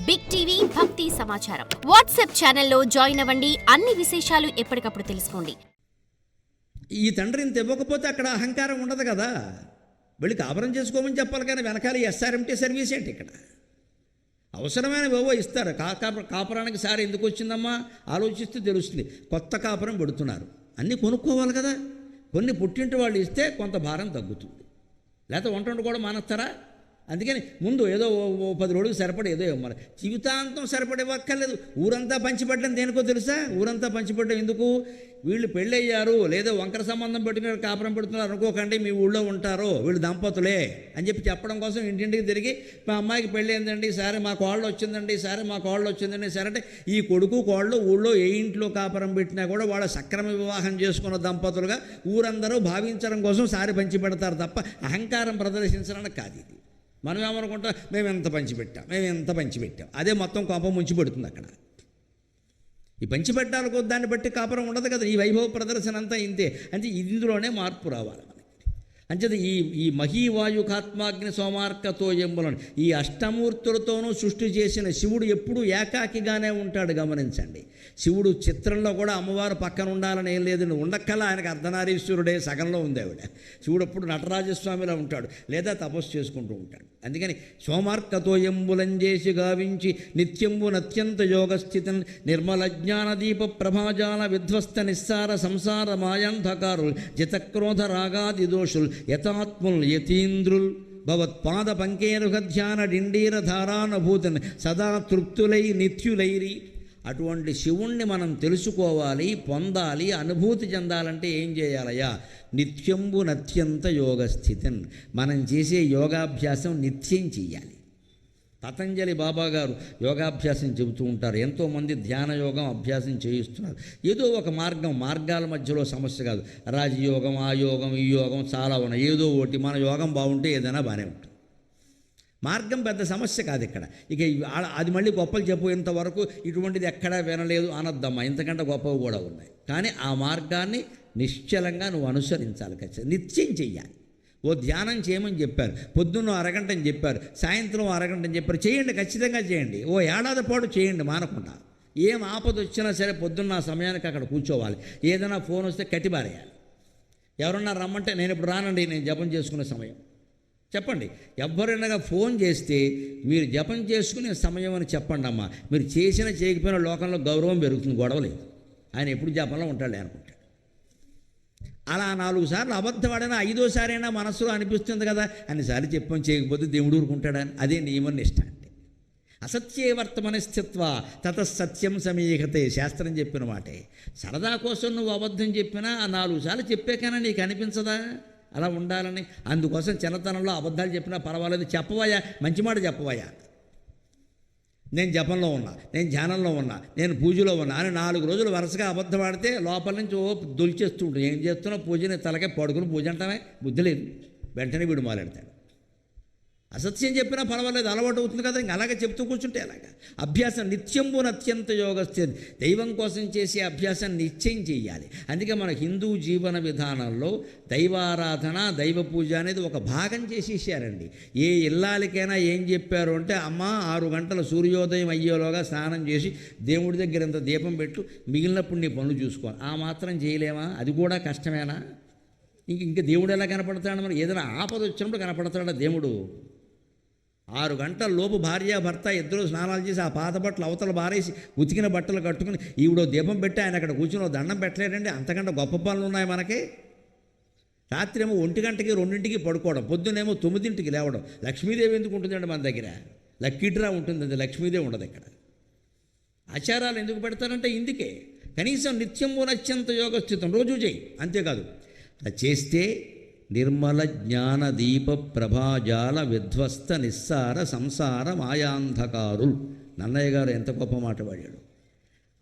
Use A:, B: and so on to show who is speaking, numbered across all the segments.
A: Big TV భక్తి సమాచారం WhatsApp ఛానల్లో జాయిన్ అవ్వండి. అన్ని విశేషాలు ఎప్పటికప్పుడు తెలుసుకోండి.
B: ఈ తండ్రి ఇంత ఇవ్వకపోతే అక్కడ అహంకారం ఉండదు కదా. వెళ్ళి కాపురం చేసుకోమని చెప్పాలి కానీ వెనకాల ఎస్ఆర్ఎంటీ సర్వీస్ ఏంటి? ఇక్కడ అవసరమైన ఏవో ఇస్తారు. కాపురానికి సార్ ఎందుకు వచ్చిందమ్మా ఆలోచిస్తే తెలుస్తుంది. కొత్త కాపురం పెడుతున్నారు, అన్నీ కొనుక్కోవాలి కదా. కొన్ని పుట్టింటి వాళ్ళు ఇస్తే కొంత భారం తగ్గుతుంది. లేకపోతే వంట కూడా మానేస్తారా? అందుకని ముందు ఏదో 10 రోజులు సరిపడి ఏదో ఇవ్వాలి. జీవితాంతం సరిపడే వక్కర్లేదు. ఊరంతా పంచిపెట్టడం దేనికో తెలుసా? ఊరంతా పంచిపెట్టడం ఎందుకు? వీళ్ళు పెళ్ళయ్యారు లేదా వంకర సంబంధం పెట్టుకుని కాపురం పెడుతున్నారు అనుకోకండి, మీ ఊళ్ళో ఉంటారో వీళ్ళు దంపతులే అని చెప్పడం కోసం ఇంటింటికి తిరిగి మా అమ్మాయికి పెళ్ళి ఏందండి, సరే మా కోళ్ళు వచ్చిందండి, సరే మా కోళ్ళు వచ్చిందండి, సరే అంటే ఈ కొడుకు కోళ్ళు ఊళ్ళో ఏ ఇంట్లో కాపురం పెట్టినా కూడా వాళ్ళ సక్రమ వివాహం చేసుకున్న దంపతులుగా ఊరందరూ భావించడం కోసం సారి పంచి పెడతారు తప్ప అహంకారం ప్రదర్శించడానికి కాదు. ఇది మనం ఏమనుకుంటాం, మేము ఎంత పంచిపెట్టాం అదే మొత్తం కోపం ముంచి పెడుతుంది. అక్కడ ఈ పంచిపెట్టాలకు దాన్ని బట్టి కాపురం ఉండదు కదా. ఈ వైభవ ప్రదర్శన అంతా ఇంతే. అంటే ఇందులోనే మార్పు రావాలి మనకి. అంచేది ఈ మహీవాయుకాత్మాగ్ని సోమార్కతో ఎంబులను ఈ అష్టమూర్తులతోనూ సృష్టి చేసిన శివుడు ఎప్పుడూ ఏకాకిగానే ఉంటాడు. గమనించండి, శివుడు చిత్రంలో కూడా అమ్మవారు పక్కన ఉండాలని ఏం లేదు. ఉండక్కల్లా ఆయనకు అర్ధనారీశ్వరుడే సగంలో ఉంది ఆవిడ. శివుడు ఎప్పుడు నటరాజస్వామిలా ఉంటాడు లేదా తపస్సు చేసుకుంటూ ఉంటాడు. అందుకని సోమార్కతో ఎంబులంజేసి గావించి నిత్యంబు నత్యంత యోగస్థితం నిర్మల జ్ఞానదీప ప్రభాజాల విధ్వస్త నిస్సార సంసార మాయాంధకారులు జితక్రోధ రాగాది దోషులు యథాత్ముల్ యతీంద్రుల్ భవత్పాద పంకేరుహ ధ్యాన డిండీర ధారానుభూతిని సదా తృప్తులై నిత్యులైరి. అటువంటి శివుణ్ణి మనం తెలుసుకోవాలి, పొందాలి, అనుభూతి చెందాలంటే ఏం చేయాలయ్యా? నిత్యంబు నత్యంత యోగస్థితిని మనం చేసే యోగాభ్యాసం నిత్యం చెయ్యాలి. పతంజలి బాబా గారు యోగాభ్యాసం చెబుతూ ఉంటారు. ఎంతోమంది ధ్యాన యోగం అభ్యాసం చేయిస్తున్నారు. ఏదో ఒక మార్గాల మధ్యలో సమస్య కాదు. రాజయోగం, ఆ యోగం, ఈ యోగం చాలా ఉన్నాయి. ఏదో ఒకటి మన యోగం బాగుంటే ఏదైనా బాగానే ఉంటుంది. మార్గం పెద్ద సమస్య కాదు ఇక్కడ. ఇక అది మళ్ళీ గొప్పలు చెప్పేంతవరకు ఇటువంటిది ఎక్కడా వినలేదు అనొద్దమ్మా. ఇంతకంటే గొప్పవి కూడా ఉన్నాయి. కానీ ఆ మార్గాన్ని నిశ్చలంగా నువ్వు అనుసరించాలి. ఖచ్చితంగా నిత్యం చెయ్యాలి. ఓ ధ్యానం చేయమని చెప్పారు, పొద్దున్న అరగంట అని చెప్పారు, సాయంత్రం అరగంట అని చెప్పారు. చేయండి, ఖచ్చితంగా చేయండి. ఓ ఏడాది పాటు చేయండి మానకుండా. ఏం ఆపద వచ్చినా సరే పొద్దున్న ఆ సమయానికి అక్కడ కూర్చోవాలి. ఏదైనా ఫోన్ వస్తే కట్టిపారేయాలి. ఎవరన్నా రమ్మంటే నేను ఇప్పుడు రానండి, నేను జపం చేసుకునే సమయం చెప్పండి. ఎవరైనా ఫోన్ చేస్తే మీరు జపం చేసుకునే సమయం అని చెప్పండి అమ్మా. మీరు చేసినా చేయకపోయినా లోకంలో గౌరవం పెరుగుతుంది, గొడవ లేదు. ఆయన ఎప్పుడు జపంలో ఉంటాడు అనుకుంటాడు. అలా 4 సార్లు అబద్ధవాడైనా 5వ సారైనా మనస్సులో అనిపిస్తుంది కదా, అన్నిసార్లు చెప్పం చేయకపోతే దేవుడు ఊరుకుంటాడని. అదే నియమం నిష్ట అంటే. అసత్యే వర్తమని స్థిత్వ తతసత్యం సమీహతే శాస్త్రం చెప్పిన మాటే. సరదా కోసం నువ్వు అబద్ధం చెప్పినా ఆ 4 సార్లు చెప్పాకైనా నీకు అనిపించదా అలా ఉండాలని? అందుకోసం చిన్నతనంలో అబద్ధాలు చెప్పినా పర్వాలేదు, చెప్పవయ్యా, మంచి మాట చెప్పవయ్యా. నేను జపంలో ఉన్నా, నేను ధ్యానంలో ఉన్నా, నేను పూజలో ఉన్నా అని 4 రోజులు వరుసగా అబద్ధం ఆడితే లోపల నుంచి దొలిచేస్తూ ఉంటుంది. ఏం చేస్తున్నా పూజని తలకే పడుకుని పూజ అంటామే, బుద్ధి లేదు. వెంటనే వీడు మొదలెడతాడు. అసత్యం చెప్పినా పర్వాలేదు, అలవాటు అవుతుంది కదా. ఇంక అలాగే చెప్తూ కూర్చుంటే అలాగా. అభ్యాసం నిత్యంబు నత్యంత యోగస్థితి. దైవం కోసం చేసే అభ్యాసం నిత్యం చేయాలి. అందుకే మన హిందూ జీవన విధానంలో దైవారాధన, దైవ పూజ అనేది ఒక భాగం చేసేసారండి. ఏ ఇల్లాలికైనా ఏం చెప్పారు అంటే, అమ్మ 6 గంటల సూర్యోదయం అయ్యేలోగా స్నానం చేసి దేవుడి దగ్గర ఇంత దీపం పెట్టు, మిగిలినప్పుడు నీ పనులు చూసుకోవాలి. ఆ మాత్రం చేయలేమా? అది కూడా కష్టమేనా? ఇంకా దేవుడు ఎలా కనపడతాడు? మరి ఏదైనా ఆపద వచ్చినప్పుడు కనపడతాడా దేవుడు? 6 గంటల లోపు భార్యాభర్త ఇద్దరు స్నానాలు చేసి ఆ పాత బట్టలు అవతల బారేసి ఉతికిన బట్టలు కట్టుకుని ఈవిడో దీపం పెట్టి ఆయన అక్కడ కూర్చుని దండం పెట్టలేడండి. అంతకంటే గొప్ప పనులు ఉన్నాయి మనకి. రాత్రి ఏమో 1 గంటకి 2ంటికి పడుకోవడం, పొద్దునేమో 9ంటికి లేవడం. లక్ష్మీదేవి ఎందుకు ఉంటుందండి మన దగ్గర? లక్కీ డ్రా ఉంటుంది, లక్ష్మీదేవి ఉండదు ఇక్కడ. ఆచారాలు ఎందుకు పెడతారంటే ఇందుకే. కనీసం నిత్యము నత్యంత యోగస్థితం రోజు చేయి. అంతేకాదు, అది చేస్తే నిర్మల జ్ఞాన దీప ప్రభాజాల విధ్వస్త నిస్సార సంసార మాయాంధకారులు. నన్నయ్య గారు ఎంత గొప్ప మాట వాడాడు.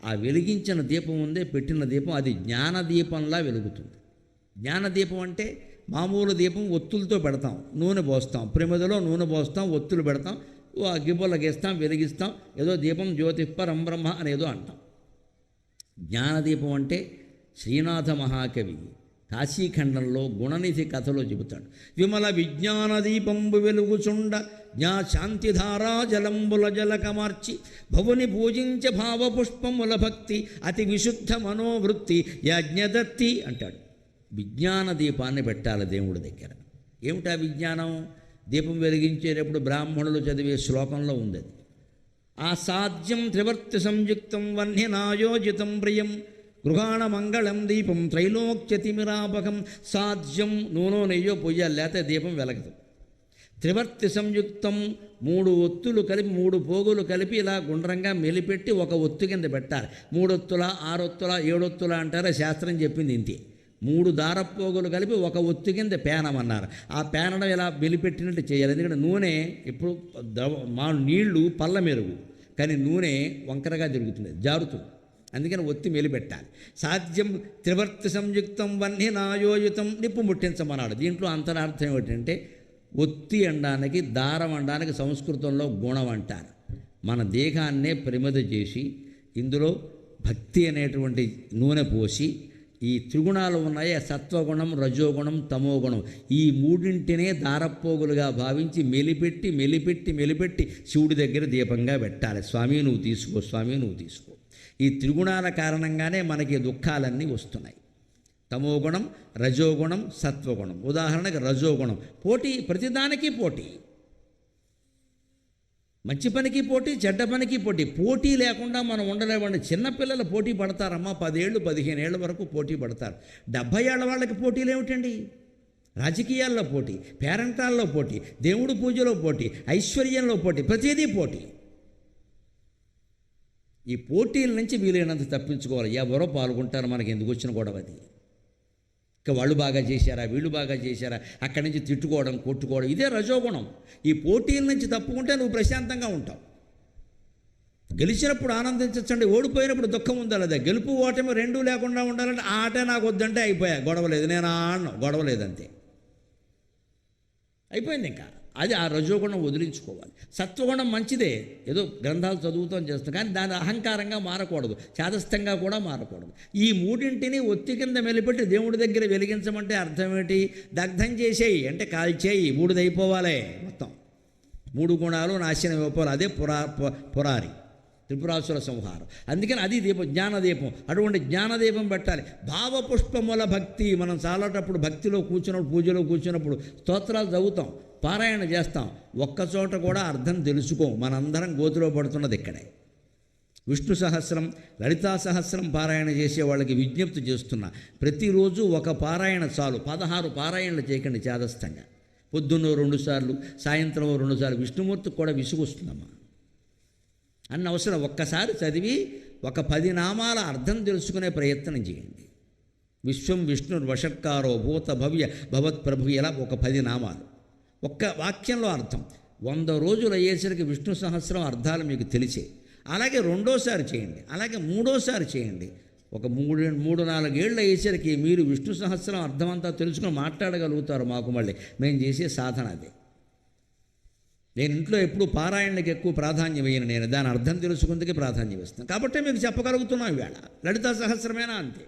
B: ఆ వెలిగించిన దీపం ఉందే, పెట్టిన దీపం, అది జ్ఞానదీపంలా వెలుగుతుంది. జ్ఞానదీపం అంటే మామూలు దీపం ఒత్తులతో పెడతాం, నూనె పోస్తాం, ప్రమిదలో నూనె పోస్తాం, ఒత్తులు పెడతాం, అగ్గిపుల్ల గీస్తాం, వెలిగిస్తాం, ఏదో దీపం జ్యోతి పరంబ్రహ్మ అనేదో అంటాం. జ్ఞానదీపం అంటే శ్రీనాథ మహాకవి కాశీఖండంలో గుణనిధి కథలో చెబుతాడు. విమల విజ్ఞాన దీపంబు వెలుగుచుండ జ్ఞా శాంతిధారా జలంబుల జలకమార్చి భవుని పూజించ భావపుష్పముల భక్తి అతి విశుద్ధ మనోవృత్తి యజ్ఞదత్తి అంటాడు. విజ్ఞాన దీపాన్ని పెట్టాలి దేవుడి దగ్గర. ఏమిటా విజ్ఞానం? దీపం వెలిగించేటప్పుడు బ్రాహ్మణులు చదివే శ్లోకంలో ఉంది అది. ఆసాధ్యం త్రివర్తి సంయుక్తం వహ్నినాయోజితం ప్రియం గృహాణ మంగళం దీపం త్రైలోక్యతిమిరాపకం. సాధ్యం నూనె నెయ్యో పొయ్యాలి, లేకపోతే దీపం వెలగదు. త్రివర్తి సంయుక్తం 3 ఒత్తులు కలిపి 3 పోగులు కలిపి ఇలా గుండ్రంగా మెలిపెట్టి ఒక ఒత్తు కింద పెట్టాలి. 3 ఒత్తుల 6 ఒత్తుల 7 ఒత్తుల అంటారా, శాస్త్రం చెప్పింది ఇంతే. 3 దారపోగులు కలిపి ఒక ఒత్తు కింద పేనమన్నారు. ఆ పేనడం ఇలా మెలిపెట్టినట్టు చేయాలి. ఎందుకంటే నూనె ఇప్పుడు నీళ్లు పళ్ళ మెరుగు, కానీ నూనె వంకరగా తిరుగుతుంది, జారుతుంది. అందుకని ఒత్తి మెలిపెట్టాలి. సాధ్యం త్రివర్తి సంయుక్తం వహ్నినాయోజితం నిప్పు ముట్టించమన్నాడు. దీంట్లో అంతరార్థం ఏమిటంటే ఒత్తి అనడానికి దారం అనడానికి సంస్కృతంలో గుణం అంటారు. మన దేహాన్నే ప్రమిద చేసి ఇందులో భక్తి అనేటువంటి నూనె పోసి ఈ త్రిగుణాలు ఉన్నాయి, సత్వగుణం రజోగుణం తమోగుణం, ఈ 3ంటినే దారపోగులుగా భావించి మెలిపెట్టి మెలిపెట్టి మెలిపెట్టి శివుడి దగ్గర దీపంగా పెట్టాలి. స్వామి నువ్వు తీసుకో, స్వామి నువ్వు తీసుకో. ఈ త్రిగుణాల కారణంగానే మనకి దుఃఖాలన్నీ వస్తున్నాయి. తమోగుణం రజోగుణం సత్వగుణం. ఉదాహరణకు రజోగుణం పోటీ, ప్రతిదానికి పోటీ, మంచి పనికి పోటీ చెడ్డ పనికి పోటీ. పోటీ లేకుండా మనం ఉండలేమండి. చిన్నపిల్లలు పోటీ పడతారమ్మా, 10 ఏళ్ళు 15 ఏళ్ళ వరకు పోటీ పడతారు. 70 ఏళ్ళ వాళ్ళకి పోటీలు ఏమిటండి? రాజకీయాల్లో పోటీ, పేరంటాల్లో పోటీ, దేవుడు పూజలో పోటీ, ఐశ్వర్యంలో పోటీ, ప్రతిదీ పోటీ. ఈ పోటీల నుంచి వీలైనంత తప్పించుకోవాలి. ఎవరో పాల్గొంటారు, మనకి ఎందుకు వచ్చిన గొడవ అది. ఇక వాళ్ళు బాగా చేశారా, వీళ్ళు బాగా చేశారా, అక్కడి నుంచి తిట్టుకోవడం కొట్టుకోవడం, ఇదే రజోగుణం. ఈ పోటీల నుంచి తప్పుకుంటే నువ్వు ప్రశాంతంగా ఉంటావు. గెలిచినప్పుడు ఆనందించండి, ఓడిపోయినప్పుడు దుఃఖం ఉండాలి. గెలుపు ఓటమి 2 లేకుండా ఉండాలంటే ఆ ఆట నాకు వద్దంటే అయిపోయా, గొడవలేదు, నేను ఆడను, గొడవలేదంతే, అయిపోయింది. ఇంకా అది ఆ రజోగుణం వదిలించుకోవాలి. సత్వగుణం మంచిదే, ఏదో గ్రంథాలు చదువుతాం చేస్తాం, కానీ దాని అహంకారంగా మారకూడదు, చాదస్తంగా కూడా మారకూడదు. ఈ 3ంటిని ఒత్తి కింద మెలిపెట్టి దేవుడి దగ్గర వెలిగించమంటే అర్థం ఏంటి? దగ్ధం చేసేయి అంటే కాల్చేయి, బూడిదైపోవాలి మొత్తం. 3 గుణాలు నాశనం అయిపోవాలి. అదే పురారి త్రిపురాసుర సంహారం. అందుకని అది దీపం, జ్ఞానదీపం. అటువంటి జ్ఞానదీపం పెట్టాలి. భావపుష్పముల భక్తి. మనం చాలాటప్పుడు భక్తిలో కూర్చున్నప్పుడు, పూజలో కూర్చున్నప్పుడు స్తోత్రాలు చదువుతాం, పారాయణ చేస్తాం, ఒక్కచోట కూడా అర్థం తెలుసుకోం. మనందరం గోతులో పడుతున్నది ఇక్కడే. విష్ణు సహస్రం లలితా సహస్రం పారాయణ చేసే వాళ్ళకి విజ్ఞప్తి చేస్తున్నా, ప్రతిరోజు ఒక పారాయణ చాలు. 16 పారాయణలు చేయకండి చాదస్తంగా. పొద్దున్న 2 సార్లు, సాయంత్రం 2 సార్లు. విష్ణుమూర్తికి కూడా విసుగు వస్తుందమ్మా. అన్న అవసరం. ఒక్కసారి చదివి ఒక 10 నామాల అర్థం తెలుసుకునే ప్రయత్నం చేయండి. విశ్వం విష్ణుర్వషట్కారో భూత భవ్య భవత్ప్రభు, ఇలా ఒక 10 నామాలు ఒక్క వాక్యంలో అర్థం. 100 రోజులు అయ్యేసరికి విష్ణు సహస్రం అర్థాలు మీకు తెలిసే. అలాగే 2వ చేయండి, అలాగే 3వ చేయండి. ఒక 3-4 ఏళ్ళు అయ్యేసరికి మీరు విష్ణు సహస్రం అర్థమంతా తెలుసుకుని మాట్లాడగలుగుతారు. మాకు మళ్ళీ మేము చేసే సాధన అదే. నేను ఇంట్లో ఎప్పుడు పారాయణకి ఎక్కువ ప్రాధాన్యం వేయను, నేను దాని అర్థం తెలుసుకుందుకే ప్రాధాన్యం ఇస్తాను. కాబట్టి మీకు చెప్పగలుగుతున్నాం. ఈవేళ లలితా సహస్రమేనా అంతే.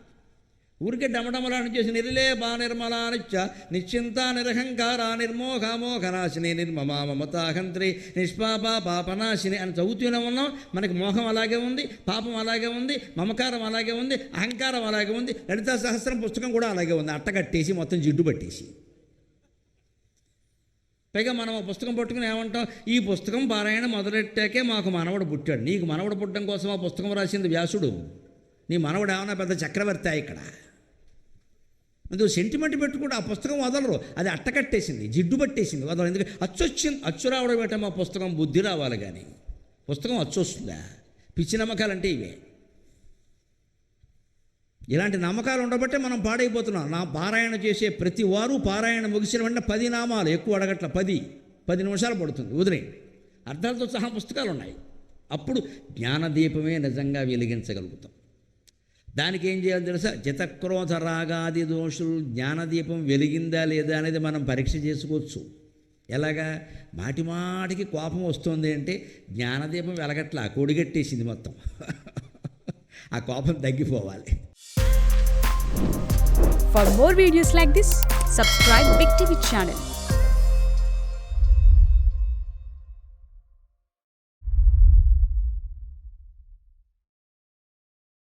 B: ఊరికే డమడమలాన్ని చేసి నిర్లేపా నిర్మలానిచ్చ నిశ్చింత నిరహంకార నిర్మోహమోహనాశిని నిర్మమా మమతాహంత్రి నిష్పాప పాపనాశిని అని చదువుతూనే ఉన్నాం. మనకి మోహం అలాగే ఉంది, పాపం అలాగే ఉంది, మమకారం అలాగే ఉంది, అహంకారం అలాగే ఉంది. లలితా సహస్రం పుస్తకం కూడా అలాగే ఉంది, అట్టగట్టేసి మొత్తం జిడ్డు పట్టేసి. పైగా మనం ఆ పుస్తకం పట్టుకుని ఏమంటాం? ఈ పుస్తకం పారాయణ మొదలెట్టాకే మాకు మనవడు పుట్టాడు. నీకు మనవడు పుట్టడం కోసం ఆ పుస్తకం రాసింది వ్యాసుడు. నీ మనవడు ఏమన్నా పెద్ద చక్రవర్తి ఇక్కడ? అందుకు సెంటిమెంట్ పెట్టుకుంటే ఆ పుస్తకం వదలరు, అది అట్టకట్టేసింది, జిడ్డు పట్టేసింది, వదలరు. ఎందుకంటే అచ్చు రావడం ఏంటో, మా పుస్తకం బుద్ధి రావాలి, కానీ పుస్తకం అచ్చు వస్తుందా? పిచ్చి నమ్మకాలంటే ఇవే. ఇలాంటి నమ్మకాలు ఉండబట్టే మనం పాడైపోతున్నాం. నా పారాయణ చేసే ప్రతి వారు పారాయణ ముగిసిన వెంటనే 10 నామాలు, ఎక్కువ అడగట్ల, 10 నిమిషాలు పడుతుంది, వదిలేయండి. అర్థాలతో సహా పుస్తకాలు ఉన్నాయి. అప్పుడు జ్ఞానదీపమే నిజంగా వెలిగించగలుగుతాం. దానికి ఏం చేయాలి తెలుసా? చితక్రోధ రాగాది దోషులు జ్ఞానదీపం వెలిగిందా లేదా అనేది మనం పరీక్ష చేసుకోవచ్చు. ఎలాగా? మాటికి కోపం వస్తుంది అంటే జ్ఞానదీపం వెలగట్లా, కొడిగట్టేసింది మొత్తం. ఆ కోపం తగ్గిపోవాలి.
C: For more videos like this, subscribe Big TV channel.